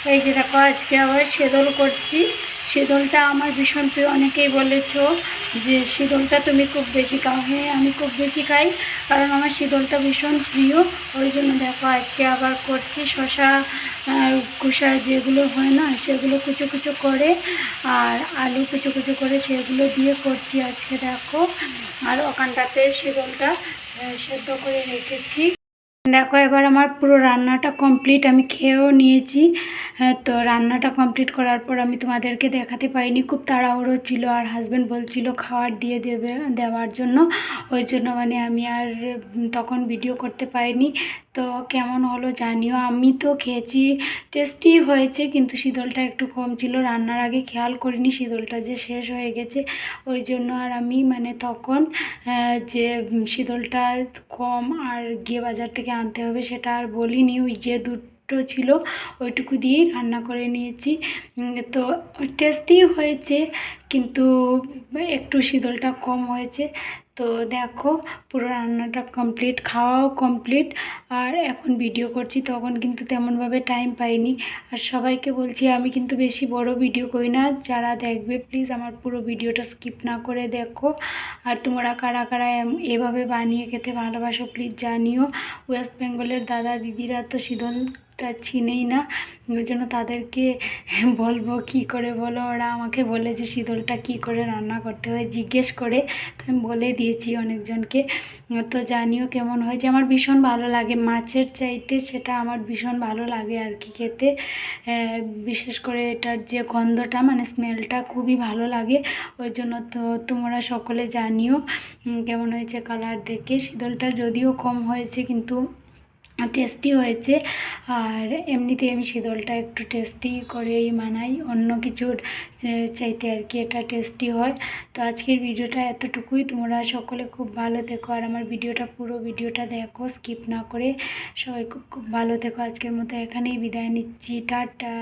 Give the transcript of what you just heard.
এই যে দেখো আজকে আবার শীতল করছি। শীতলটা আমার ভীষণ প্রিয়। অনেকেই বলেছো যে শীতলটা তুমি খুব বেশি খাও। হ্যাঁ, আমি খুব বেশি খাই, কারণ আমার শীতলটা ভীষণ প্রিয়। ওই জন্য দেখো আজকে আবার করছি। শশা খোসা যেগুলো হয় না, সেগুলো কুচো কুচো করে আর আলু কুচো কুচো করে সেগুলো দিয়ে করছি আজকে দেখো। আর ওখানটাতে শীতলটা সেদ্ধ করে রেখেছি। দেখো এবার আমার পুরো রান্নাটা কমপ্লিট, আমি খেয়েও নিয়েছি। তো রান্নাটা কমপ্লিট করার পর আমি তোমাদেরকে দেখাতে পাইনি, খুব তাড়াহুড়ো ছিল আর হাজব্যান্ড বলছিল খাবার দিয়ে দেওয়ার জন্য। ওই জন্য মানে আমি আর তখন ভিডিও করতে পারিনি। তো কেমন হলো জানিও। আমি তো খেয়েছি, টেস্টি হয়েছে, কিন্তু শীতলটা একটু কম ছিল। রান্নার আগে খেয়াল করিনি শীতলটা যে শেষ হয়ে গেছে। ওই জন্য আর আমি মানে তখন যে শীতলটা কম আর গিয়ে বাজার থেকে আনতে হবে সেটা আর বলিনি। ওই যে দুটো ছিল ওইটুকু দিয়েই রান্না করে নিয়েছি। তো টেস্টি হয়েছে, কিন্তু একটু শীতলটা কম হয়েছে। তো দেখো পুরো রান্নাটা কমপ্লিট, খাওয়াও কমপ্লিট, আর এখন ভিডিও করছি। তখন কিন্তু তেমনভাবে টাইম পাইনি। আর সবাইকে বলছি আমি কিন্তু বেশি বড় ভিডিও করি না। যারা দেখবে প্লিজ আমার পুরো ভিডিওটা স্কিপ না করে দেখো। আর তোমরা কারা কারা এভাবে বানিয়ে খেতে ভালোবাসো প্লিজ জানিও। ওয়েস্ট বেঙ্গলের দাদা দিদিরা তো শীতলটা চিনেই না, ওই জন্য তাদেরকে বলবো কি করে বলো। ওরা আমাকে বলে যে শীতলটা কি করে রান্না করতে হয় জিজ্ঞেস করে, তো আমি বলে দিয়েছি অনেকজনকে। তো জানিও কেমন হয়েছে। আমার ভীষণ ভালো লাগে, মাছের চাইতে সেটা আমার ভীষণ ভালো লাগে আর কি খেতে। বিশেষ করে এটার যে গন্ধটা মানে স্মেলটা খুবই ভালো লাগে। ওই জন্য তো তোমরা সকলে জানিও কেমন হয়েছে কালার দেখে। শীতলটা যদিও কম হয়েছে কিন্তু টেস্টি হয়েছে। আর এমনিতে আমি শীতলটা একটু টেস্টি করেই বানাই, অন্য কিছুর চাইতে আর কি এটা টেস্টি হয়। তো আজকের ভিডিওটা এতটুকুই। তোমরা সকলে খুব ভালো থেকো আর আমার ভিডিওটা পুরো ভিডিওটা দেখো স্কিপ না করে। সবাই খুব খুব ভালো থেকো। আজকের মতো এখানেই বিদায় নিচ্ছি, টাটা।